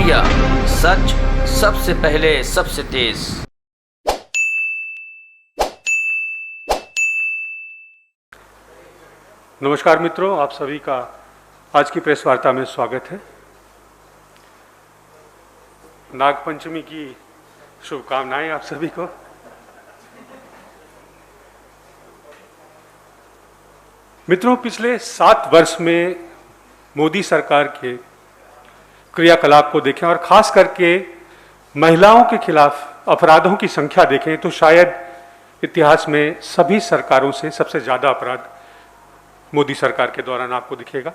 Media, सच सबसे पहले सबसे तेज। नमस्कार मित्रों, आप सभी का आज की प्रेस वार्ता में स्वागत है। नागपंचमी की शुभकामनाएं आप सभी को। मित्रों, पिछले 7 वर्ष में मोदी सरकार के क्रियाकलाप को देखें और खास करके महिलाओं के खिलाफ अपराधों की संख्या देखें तो शायद इतिहास में सभी सरकारों से सबसे ज़्यादा अपराध मोदी सरकार के दौरान आपको दिखेगा।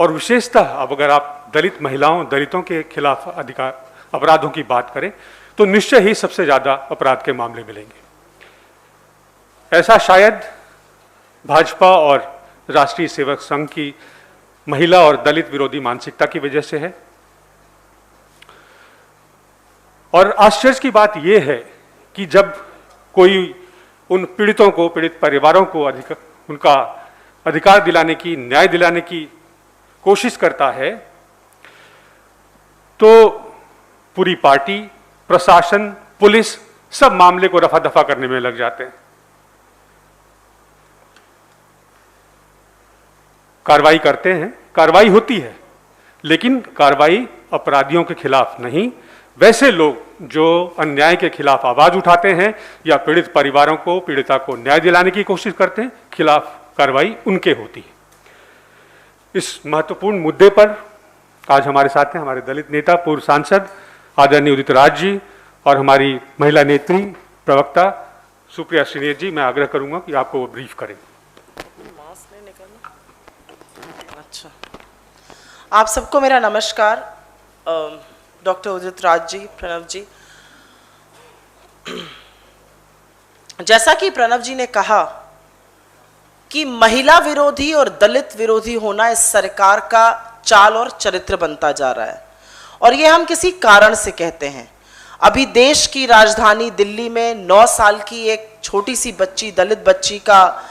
और विशेषतः अब अगर आप दलित महिलाओं, दलितों के खिलाफ अपराधों की बात करें तो निश्चय ही सबसे ज़्यादा अपराध के मामले मिलेंगे। ऐसा शायद भाजपा और राष्ट्रीय सेवक संघ की महिला और दलित विरोधी मानसिकता की वजह से है। और आश्चर्य की बात यह है कि जब कोई उन पीड़ितों को, पीड़ित परिवारों को उनका अधिकार दिलाने की, न्याय दिलाने की कोशिश करता है तो पूरी पार्टी, प्रशासन, पुलिस सब मामले को रफा दफा करने में लग जाते हैं। कार्रवाई करते हैं, कार्रवाई होती है, लेकिन कार्रवाई अपराधियों के खिलाफ नहीं, वैसे लोग जो अन्याय के खिलाफ आवाज उठाते हैं या पीड़ित परिवारों को, पीड़िता को न्याय दिलाने की कोशिश करते हैं, खिलाफ कार्रवाई उनके होती है। इस महत्वपूर्ण मुद्दे पर आज हमारे साथ हैं हमारे दलित नेता, पूर्व सांसद आदरणीय उदित राज जी और हमारी महिला नेत्री प्रवक्ता सुप्रिया श्रीनेश जी। मैं आग्रह करूंगा कि आपको वो ब्रीफ करें। अच्छा, आप सबको मेरा नमस्कार। डॉक्टर उदित राज जी, प्रणव जी, जैसा कि प्रणव जी ने कहा कि महिला विरोधी और दलित विरोधी होना इस सरकार का चाल और चरित्र बनता जा रहा है, और ये हम किसी कारण से कहते हैं। अभी देश की राजधानी दिल्ली में 9 साल की एक छोटी सी बच्ची, दलित बच्ची का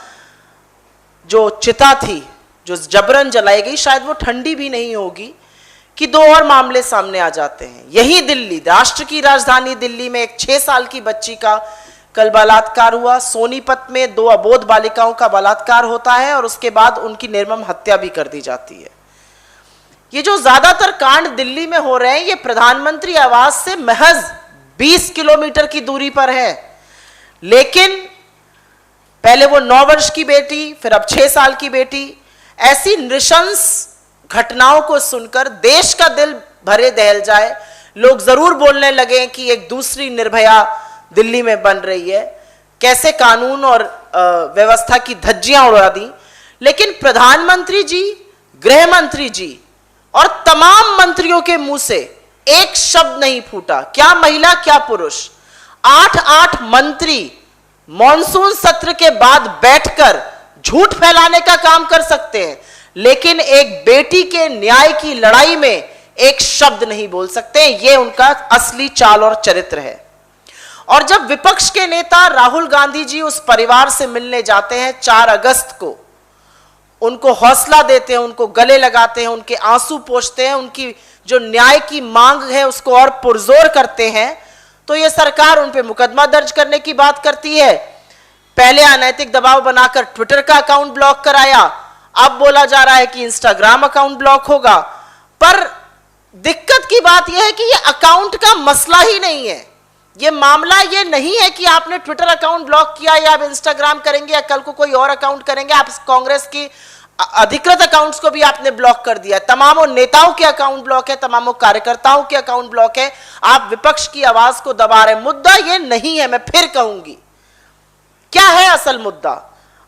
जो चिता थी, जो जबरन जलाई गई, शायद वो ठंडी भी नहीं होगी कि 2 और मामले सामने आ जाते हैं। यही दिल्ली, राष्ट्र की राजधानी दिल्ली में एक 6 साल की बच्ची का कल बलात्कार हुआ। सोनीपत में 2 अबोध बालिकाओं का बलात्कार होता है और उसके बाद उनकी निर्मम हत्या भी कर दी जाती है। ये जो ज्यादातर कांड दिल्ली में हो रहे हैं, ये प्रधानमंत्री आवास से महज 20 किलोमीटर की दूरी पर है। लेकिन पहले वो 9 वर्ष की बेटी, फिर अब 6 साल की बेटी, ऐसी नृशंस घटनाओं को सुनकर देश का दिल भरे दहल जाए। लोग जरूर बोलने लगे कि एक दूसरी निर्भया दिल्ली में बन रही है, कैसे कानून और व्यवस्था की धज्जियां उड़ा दी। लेकिन प्रधानमंत्री जी, गृह मंत्री जी और तमाम मंत्रियों के मुंह से एक शब्द नहीं फूटा, क्या महिला क्या पुरुष। 8 मंत्री मॉनसून सत्र के बाद बैठकर झूठ फैलाने का काम कर सकते हैं, लेकिन एक बेटी के न्याय की लड़ाई में एक शब्द नहीं बोल सकते। यह उनका असली चाल और चरित्र है। और जब विपक्ष के नेता राहुल गांधी जी उस परिवार से मिलने जाते हैं 4 अगस्त को, उनको हौसला देते हैं, उनको गले लगाते हैं, उनके आंसू पोंछते हैं, उनकी जो न्याय की मांग है उसको और पुरजोर करते हैं, तो यह सरकार उन पे मुकदमा दर्ज करने की बात करती है। पहले अनैतिक दबाव बनाकर ट्विटर का अकाउंट ब्लॉक कराया, अब बोला जा रहा है कि इंस्टाग्राम अकाउंट ब्लॉक होगा। पर दिक्कत की बात यह है कि यह अकाउंट का मसला ही नहीं है। यह मामला यह नहीं है कि आपने ट्विटर अकाउंट ब्लॉक किया या आप इंस्टाग्राम करेंगे या कल को कोई और अकाउंट करेंगे। आप कांग्रेस की अधिकृत अकाउंट्स को भी आपने ब्लॉक कर दिया, तमामों नेताओं के अकाउंट ब्लॉक है, तमामों कार्यकर्ताओं के अकाउंट ब्लॉक है। आप विपक्ष की आवाज को दबा रहे। मुद्दा यह नहीं है, मैं फिर कहूंगी। क्या है असल मुद्दा?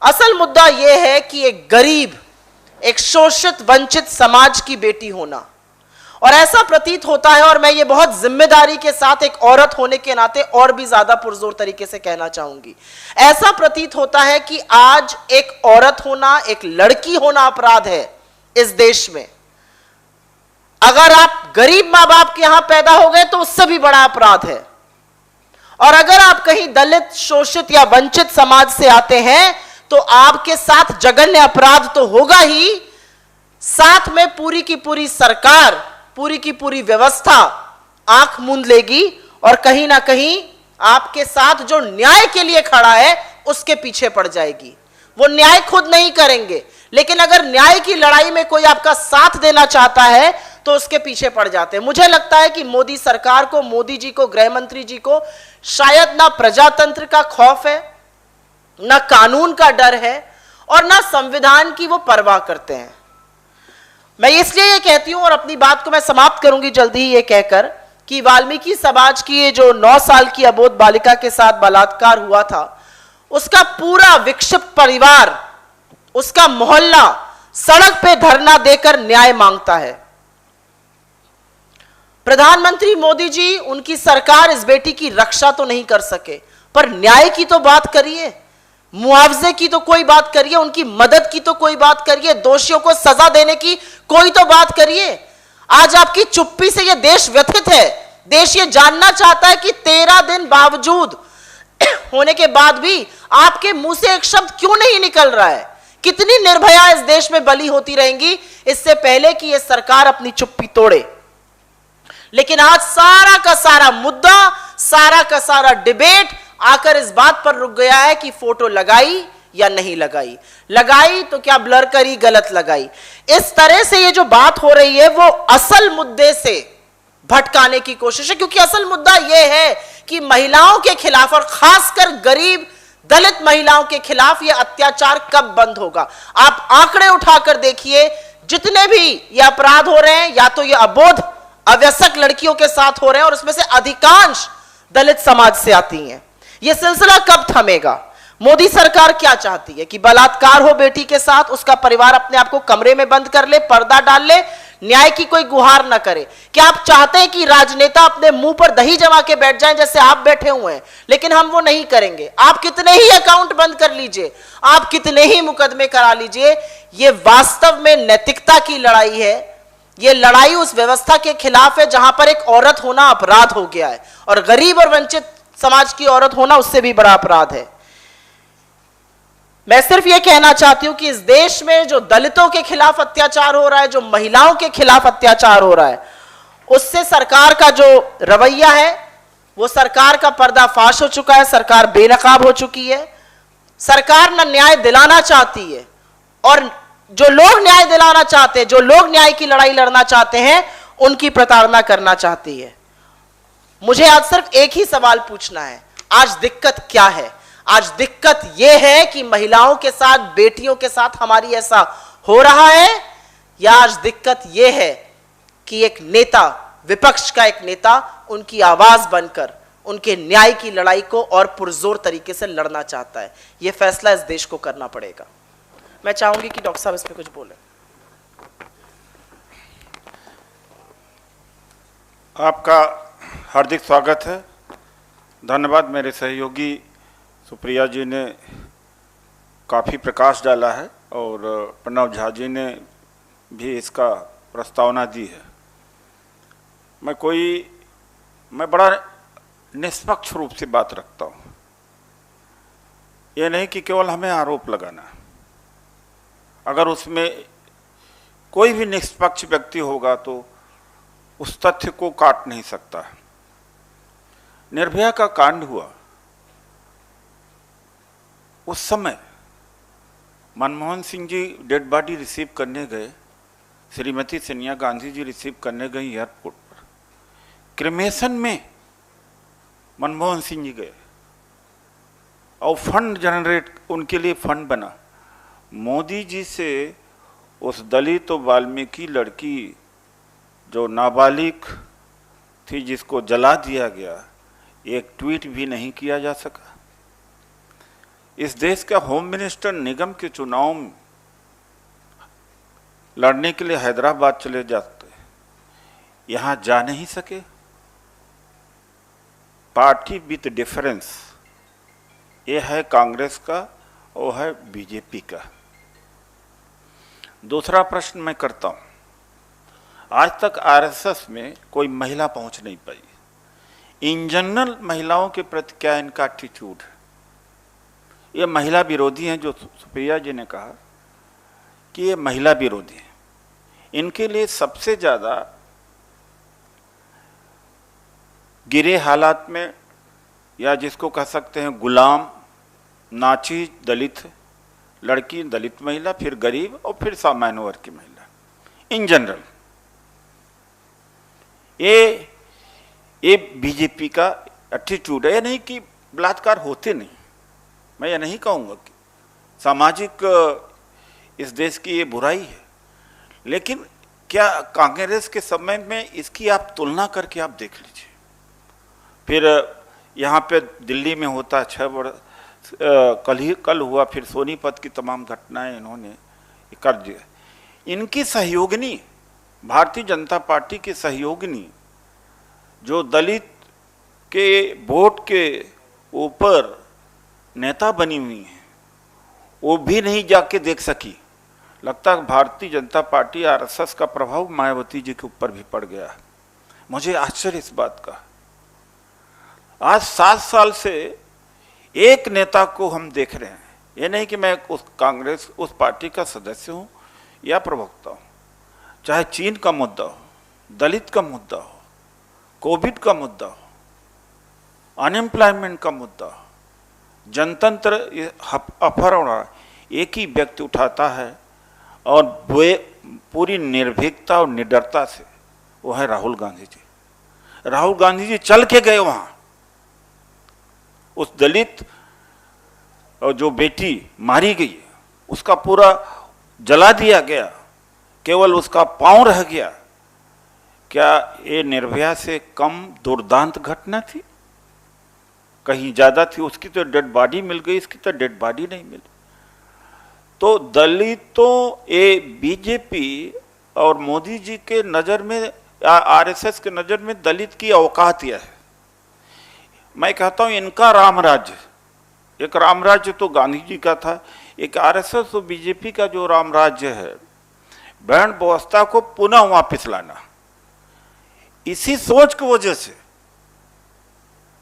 असल मुद्दा यह है कि एक गरीब, एक शोषित वंचित समाज की बेटी होना, और ऐसा प्रतीत होता है, और मैं ये बहुत जिम्मेदारी के साथ एक औरत होने के नाते और भी ज्यादा पुरजोर तरीके से कहना चाहूंगी, ऐसा प्रतीत होता है कि आज एक औरत होना, एक लड़की होना अपराध है इस देश में। अगर आप गरीब मां बाप के यहां पैदा हो गए तो उससे भी बड़ा अपराध है, और अगर आप कहीं दलित, शोषित या वंचित समाज से आते हैं तो आपके साथ जघन्य अपराध तो होगा ही, साथ में पूरी की पूरी सरकार, पूरी की पूरी व्यवस्था आंख मूंद लेगी और कहीं ना कहीं आपके साथ जो न्याय के लिए खड़ा है उसके पीछे पड़ जाएगी। वो न्याय खुद नहीं करेंगे, लेकिन अगर न्याय की लड़ाई में कोई आपका साथ देना चाहता है तो उसके पीछे पड़ जाते हैं। मुझे लगता है कि मोदी सरकार को, मोदी जी को, गृह मंत्री जी को शायद ना प्रजातंत्र का खौफ है, ना कानून का डर है और ना संविधान की वो परवाह करते हैं। मैं इसलिए ये कहती हूं और अपनी बात को मैं समाप्त करूंगी जल्दी ही ये कहकर कि वाल्मीकि समाज की ये जो 9 साल की अबोध बालिका के साथ बलात्कार हुआ था, उसका पूरा विक्षिप्त परिवार, उसका मोहल्ला सड़क पे धरना देकर न्याय मांगता है। प्रधानमंत्री मोदी जी, उनकी सरकार इस बेटी की रक्षा तो नहीं कर सके, पर न्याय की तो बात करिए, मुआवजे की तो कोई बात करिए, उनकी मदद की तो कोई बात करिए, दोषियों को सजा देने की कोई तो बात करिए। आज आपकी चुप्पी से यह देश व्यथित है। देश ये जानना चाहता है कि 13 दिन बावजूद होने के बाद भी आपके मुंह से एक शब्द क्यों नहीं निकल रहा है। कितनी निर्भया इस देश में बलि होती रहेंगी इससे पहले कि यह सरकार अपनी चुप्पी तोड़े। लेकिन आज सारा का सारा मुद्दा, सारा का सारा डिबेट आकर इस बात पर रुक गया है कि फोटो लगाई या नहीं लगाई, लगाई तो क्या ब्लर करी, गलत लगाई। इस तरह से ये जो बात हो रही है वो असल मुद्दे से भटकाने की कोशिश है, क्योंकि असल मुद्दा यह है कि महिलाओं के खिलाफ और खासकर गरीब दलित महिलाओं के खिलाफ यह अत्याचार कब बंद होगा। आप आंकड़े उठाकर देखिए, जितने भी ये अपराध हो रहे हैं या तो ये अबोध अवयस्क लड़कियों के साथ हो रहे हैं और उसमें से अधिकांश दलित समाज से आती हैं। यह सिलसिला कब थमेगा? मोदी सरकार क्या चाहती है कि बलात्कार हो बेटी के साथ, उसका परिवार अपने आप को कमरे में बंद कर ले, पर्दा डाल ले, न्याय की कोई गुहार ना करे? क्या आप चाहते हैं कि राजनेता अपने मुंह पर दही जमा के बैठ जाएं जैसे आप बैठे हुए हैं? लेकिन हम वो नहीं करेंगे। आप कितने ही अकाउंट बंद कर लीजिए, आप कितने ही मुकदमे करा लीजिए, ये वास्तव में नैतिकता की लड़ाई है। ये लड़ाई उस व्यवस्था के खिलाफ है जहां पर एक औरत होना अपराध हो गया है और गरीब और वंचित समाज की औरत होना उससे भी बड़ा अपराध है। मैं सिर्फ यह कहना चाहती हूं कि इस देश में जो दलितों के खिलाफ अत्याचार हो रहा है, जो महिलाओं के खिलाफ अत्याचार हो रहा है, उससे सरकार का जो रवैया है वो सरकार का पर्दाफाश हो चुका है। सरकार बेनकाब हो चुकी है। सरकार न न्याय दिलाना चाहती है और जो लोग न्याय दिलाना चाहते हैं, जो लोग न्याय की लड़ाई लड़ना चाहते हैं, उनकी प्रताड़ना करना चाहती है। मुझे आज सिर्फ एक ही सवाल पूछना है, आज दिक्कत क्या है? आज दिक्कत यह है कि महिलाओं के साथ, बेटियों के साथ हमारी ऐसा हो रहा है, या आज दिक्कत यह है कि एक नेता, विपक्ष का एक नेता उनकी आवाज बनकर उनके न्याय की लड़ाई को और पुरजोर तरीके से लड़ना चाहता है? यह फैसला इस देश को करना पड़ेगा। मैं चाहूंगी कि डॉक्टर साहब इस पे कुछ बोले। आपका हार्दिक स्वागत है। धन्यवाद। मेरे सहयोगी सुप्रिया जी ने काफ़ी प्रकाश डाला है और प्रणव झा जी ने भी इसका प्रस्तावना दी है। मैं बड़ा निष्पक्ष रूप से बात रखता हूँ। ये नहीं कि केवल हमें आरोप लगाना, अगर उसमें कोई भी निष्पक्ष व्यक्ति होगा तो उस तथ्य को काट नहीं सकता। निर्भया का कांड हुआ उस समय Manmohan Singh ji dead body receive करने गए, श्रीमती सोनिया गांधी जी रिसीव करने गई एयरपोर्ट पर। क्रिमेशन में मनमोहन सिंह जी गए और फंड जनरेट, उनके लिए फंड बना। मोदी जी से उस दलित और वाल्मीकि लड़की जो नाबालिग थी जिसको जला दिया गया, एक ट्वीट भी नहीं किया जा सका। इस देश का होम मिनिस्टर निगम के चुनाव में लड़ने के लिए हैदराबाद चले जाते, यहां जा नहीं सके। पार्टी विथ डिफरेंस, ये है कांग्रेस का और है बीजेपी का। दूसरा प्रश्न मैं करता हूं, आज तक आरएसएस में कोई महिला पहुंच नहीं पाई। इन जनरल महिलाओं के प्रति क्या इनका एटीट्यूड है? ये महिला विरोधी हैं, जो सुप्रिया जी ने कहा कि ये महिला विरोधी हैं। इनके लिए सबसे ज़्यादा गिरे हालात में, या जिसको कह सकते हैं गुलाम, नाची दलित लड़की, दलित महिला, फिर गरीब और फिर सामान्य वर्ग की महिला, इन जनरल ये बीजेपी का एटीट्यूड है। नहीं कि बलात्कार होते नहीं, मैं ये नहीं कहूँगा कि सामाजिक इस देश की ये बुराई है, लेकिन क्या कांग्रेस के समय में इसकी आप तुलना करके आप देख लीजिए। फिर यहाँ पे दिल्ली में होता 6 वर्ष कल हुआ, फिर सोनीपत की तमाम घटनाएं इन्होंने कर दिया। इनकी सहयोगिनी, भारतीय जनता पार्टी की सहयोगिनी, जो दलित के वोट के ऊपर नेता बनी हुई है, वो भी नहीं जाके देख सकी। लगता है भारतीय जनता पार्टी आरएसएस का प्रभाव मायावती जी के ऊपर भी पड़ गया। मुझे आश्चर्य इस बात का, आज 7 साल से एक नेता को हम देख रहे हैं। ये नहीं कि मैं उस पार्टी का सदस्य हूं या प्रवक्ता हूं, चाहे चीन का मुद्दा हो, दलित का मुद्दा हो, कोविड का मुद्दा हो, अनएम्प्लॉयमेंट का मुद्दा हो, जनतंत्र अपहरण एक ही व्यक्ति उठाता है और वे पूरी निर्भीकता और निडरता से, वो है राहुल गांधी जी। राहुल गांधी जी चल के गए वहां, उस दलित और जो बेटी मारी गई उसका पूरा जला दिया गया, केवल उसका पांव रह गया। क्या ये निर्भया से कम दुर्दांत घटना थी? कहीं ज्यादा थी। उसकी तो डेड बॉडी मिल गई, इसकी तो डेड बॉडी नहीं मिली। तो दलितों, ये बीजेपी और मोदी जी के नजर में, आरएसएस के नजर में दलित की औकात यह है। मैं कहता हूं इनका रामराज्य, एक रामराज्य तो गांधी जी का था, एक आरएसएस और बीजेपी का जो रामराज्य है, बैंड व्यवस्था को पुनः वापस लाना, इसी सोच की वजह से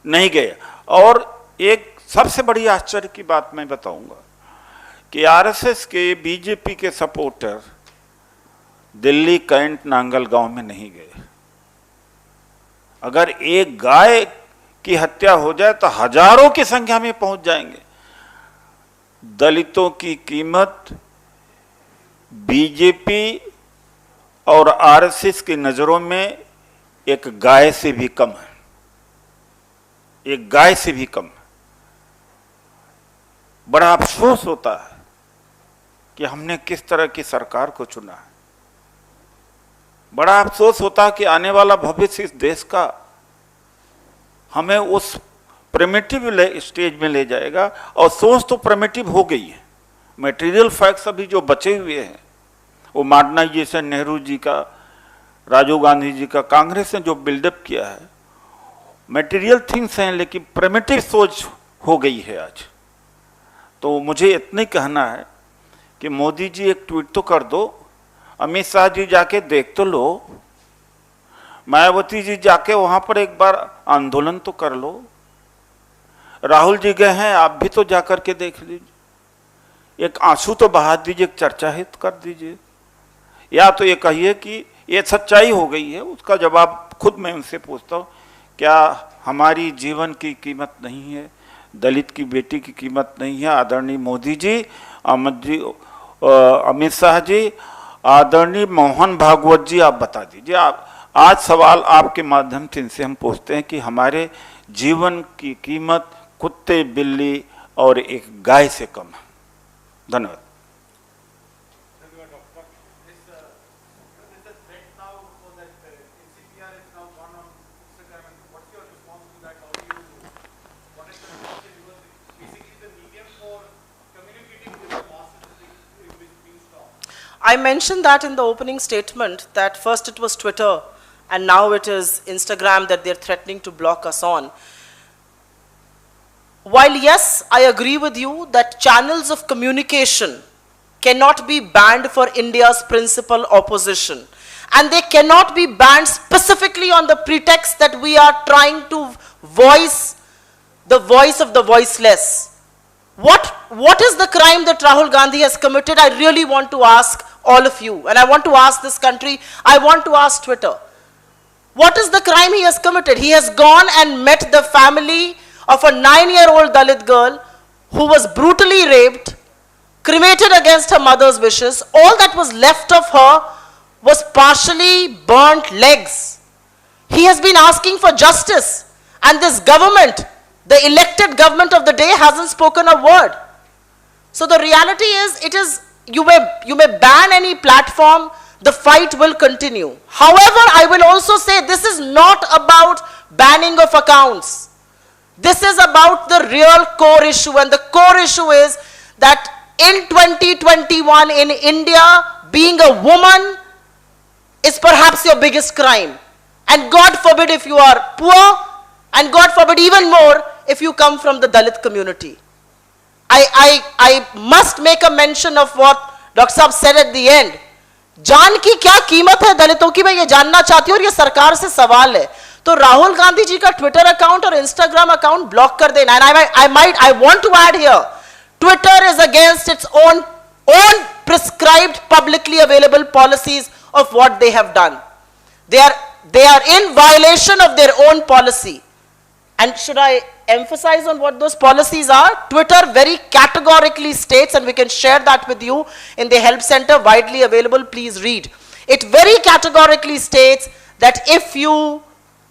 नहीं गए। और एक सबसे बड़ी आश्चर्य की बात मैं बताऊंगा कि आरएसएस के, बीजेपी के सपोर्टर दिल्ली कैंट नांगल गांव में नहीं गए। अगर एक गाय की हत्या हो जाए तो हजारों की संख्या में पहुंच जाएंगे। दलितों की कीमत बीजेपी और आरएसएस की नजरों में एक गाय से भी कम है, एक गाय से भी कम है। बड़ा अफसोस होता है कि हमने किस तरह की सरकार को चुना है। बड़ा अफसोस होता है कि आने वाला भविष्य इस देश का हमें उस प्रिमिटिव स्टेज में ले जाएगा। और सोच तो प्रिमिटिव हो गई है। मटेरियल फैक्ट्स अभी जो बचे हुए हैं, वो मॉडर्नाइजेशन नेहरू जी का, राजीव गांधी जी का, कांग्रेस ने जो बिल्डअप किया है, मटेरियल थिंग्स हैं, लेकिन प्रिमिटिव सोच हो गई है आज। तो मुझे इतना ही कहना है कि मोदी जी एक ट्वीट तो कर दो, अमित शाह जी जाके देख तो लो, मायावती जी जाके वहां पर एक बार आंदोलन तो कर लो, राहुल जी गए हैं, आप भी तो जाकर के देख लीजिए, एक आंसू तो बहा दीजिए, एक चर्चा हित कर दीजिए। या तो ये कहिए कि ये सच्चाई हो गई है, उसका जवाब खुद मैं उनसे पूछता हूँ, क्या हमारी जीवन की कीमत नहीं है, दलित की बेटी की कीमत नहीं है? आदरणीय मोदी जी, अमित शाह जी, आदरणीय मोहन भागवत जी, आप बता दीजिए। आप आज सवाल आपके माध्यम से इनसे हम पूछते हैं कि हमारे जीवन की कीमत कुत्ते, बिल्ली और एक गाय से कम है। धन्यवाद। I mentioned that in the opening statement, that first it was Twitter and now it is Instagram that they're threatening to block us on. While yes, I agree with you that channels of communication cannot be banned for India's principal opposition, and they cannot be banned specifically on the pretext that we are trying to voice the voice of the voiceless. What is the crime that Rahul Gandhi has committed? I really want to ask all of you, and I want to ask this country, I want to ask Twitter. What is the crime he has committed? He has gone and met the family of a 9-year-old Dalit girl who was brutally raped, cremated against her mother's wishes. All that was left of her was partially burnt legs. He has been asking for justice, and this government, the elected government of the day, hasn't spoken a word. So the reality is, you may ban any platform, the fight will continue. However, I will also say this is not about banning of accounts. This is about the real core issue, and the core issue is that in 2021 in India, being a woman is perhaps your biggest crime. And God forbid if you are poor, and God forbid even more if you come from the Dalit community. I must make a mention of what Dr. Saab said at the end. जान की क्या कीमत है दलितों की, मैं ये जानना चाहती हूँ और ये सरकार से सवाल है. तो राहुल गांधी जी का ट्विटर अकाउंट और इंस्टाग्राम अकाउंट ब्लॉक कर देना. And I want to add here, Twitter is against its own prescribed publicly available policies of what they have done. They are in violation of their own policy. And should I emphasize on what those policies are? Twitter very categorically states, and we can share that with you in the help center, widely available, please read. It very categorically states that if you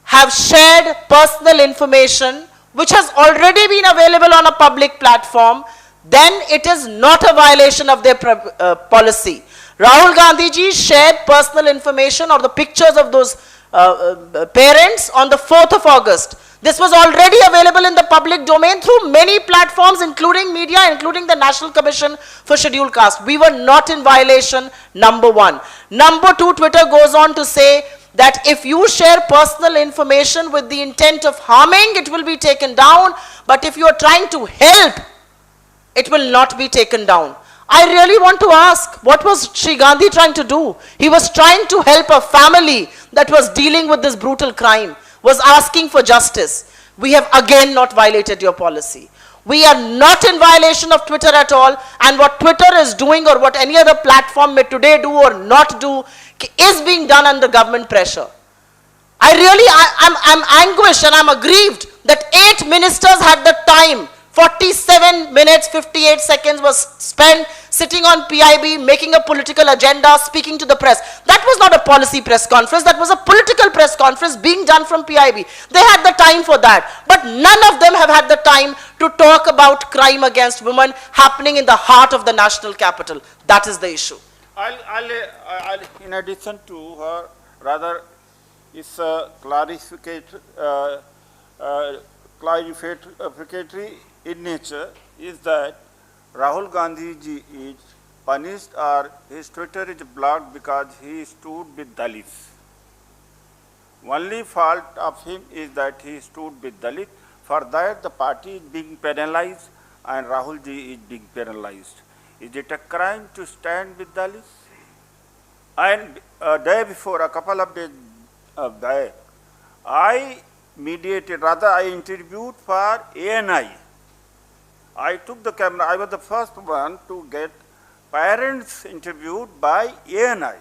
have shared personal information which has already been available on a public platform, then it is not a violation of their policy. Rahul Gandhi ji shared personal information or the pictures of those parents on the 4th of August. This was already available in the public domain through many platforms, including media, including the National Commission for Scheduled Caste. We were not in violation, number one. Number two, Twitter goes on to say that if you share personal information with the intent of harming, it will be taken down. But if you are trying to help, it will not be taken down. I really want to ask, what was Sri Gandhi trying to do? He was trying to help a family that was dealing with this brutal crime, was asking for justice. We have again not violated your policy. We are not in violation of Twitter at all, and what Twitter is doing or what any other platform may today do or not do is being done under government pressure. I'm anguished and I'm aggrieved that 8 ministers had the time. 47 minutes, 58 seconds was spent sitting on PIB, making a political agenda, speaking to the press. That was not a policy press conference, that was a political press conference being done from PIB. They had the time for that. But none of them have had the time to talk about crime against women happening in the heart of the national capital. That is the issue. I'll in addition to her, rather, it's a clarificatory in nature, is that Rahul Gandhi ji is punished or his Twitter is blocked because he stood with Dalits. Only fault of him is that he stood with Dalit. For that the party is being penalized and Rahul ji is being penalized. Is it a crime to stand with Dalits? And a day before, a couple of days back, I mediated, rather I interviewed for ANI. I took the camera, I was the first one to get parents interviewed by ANI.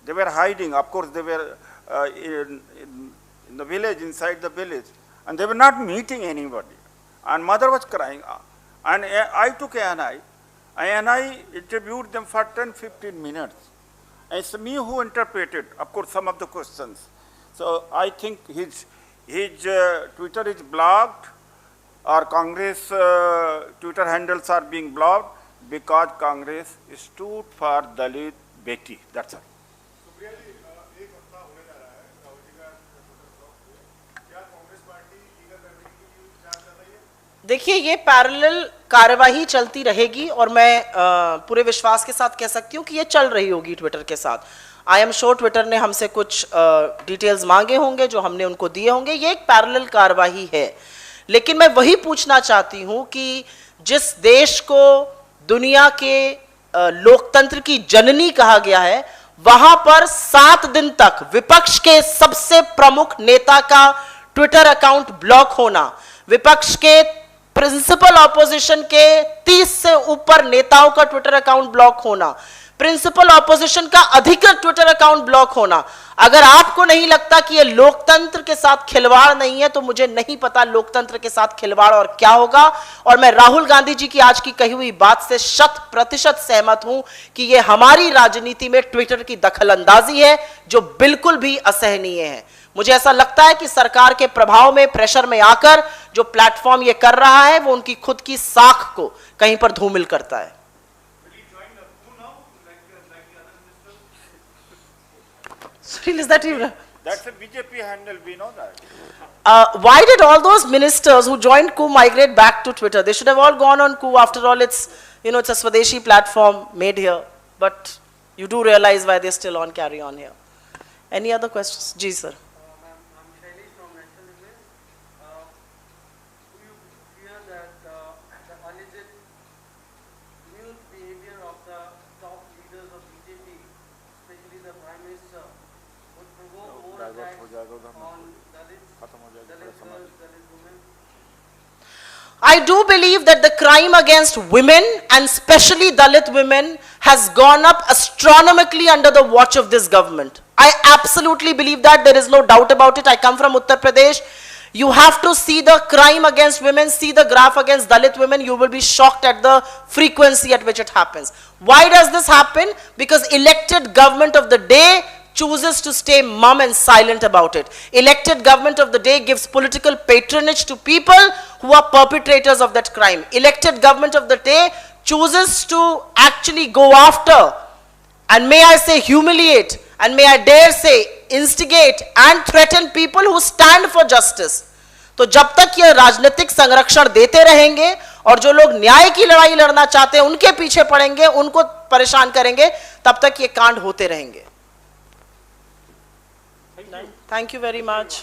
They were hiding, of course they were in the village, inside the village, and they were not meeting anybody. And mother was crying. And I took ANI. ANI interviewed them for 10-15 minutes. And it's me who interpreted, of course, some of the questions. So I think his Twitter is blocked, or Congress Twitter handles are being blocked because Congress stood for Dalit Beti. That's all. देखिए, ये parallel कार्यवाही चलती रहेगी और मैं पूरे विश्वास के साथ कह सकती हूँ कि ये चल रही होगी ट्विटर के साथ. आई एम श्योर ट्विटर ने हमसे कुछ डिटेल्स मांगे होंगे जो हमने उनको दिए होंगे. ये एक पैरेलल कार्यवाही है. लेकिन मैं वही पूछना चाहती हूँ कि जिस देश को दुनिया के लोकतंत्र की जननी कहा गया है, वहां पर 7 दिन तक विपक्ष के सबसे प्रमुख नेता का ट्विटर अकाउंट ब्लॉक होना, विपक्ष के प्रिंसिपल ऑपोजिशन के 30 से ऊपर नेताओं का ट्विटर अकाउंट ब्लॉक होना, प्रिंसिपल ऑपोजिशन का अधिकृत ट्विटर अकाउंट ब्लॉक होना। अगर आपको नहीं लगता कि यह लोकतंत्र के साथ खिलवाड़ नहीं है, तो मुझे नहीं पता लोकतंत्र के साथ खिलवाड़ और क्या होगा। और मैं राहुल गांधी जी की आज की कही हुई बात से 100% सहमत हूं कि यह हमारी राजनीति में ट्विटर की दखलंदाजी है, जो बिल्कुल भी असहनीय है। मुझे ऐसा लगता है कि सरकार के प्रभाव में, प्रेशर में आकर जो प्लेटफॉर्म ये कर रहा है, वो उनकी खुद की साख को कहीं पर धूमिल करता है। Is that even? That's a BJP handle, we know that. Why did all those ministers who joined coup migrate back to Twitter? They should have all gone on coup. After all, it's a Swadeshi platform made here. But you do realize why they're still on, carry on here. Any other questions? Ji, sir. I do believe that the crime against women, and especially Dalit women, has gone up astronomically under the watch of this government. I absolutely believe that. There is no doubt about it. I come from Uttar Pradesh. You have to see the crime against women, see the graph against Dalit women. You will be shocked at the frequency at which it happens. Why does this happen? Because elected government of the day chooses to stay mum and silent about it. Elected government of the day gives political patronage to people who are perpetrators of that crime. Elected government of the day chooses to actually go after, and may I say humiliate, and may I dare say instigate and threaten people who stand for justice. तो जब तक ये राजनीतिक संरक्षण देते रहेंगे और जो लोग न्याय की लड़ाई लड़ना चाहते हैं उनके पीछे पड़ेंगे, उनको परेशान करेंगे, तब तक ये कांड होते रहेंगे। Thank you very much.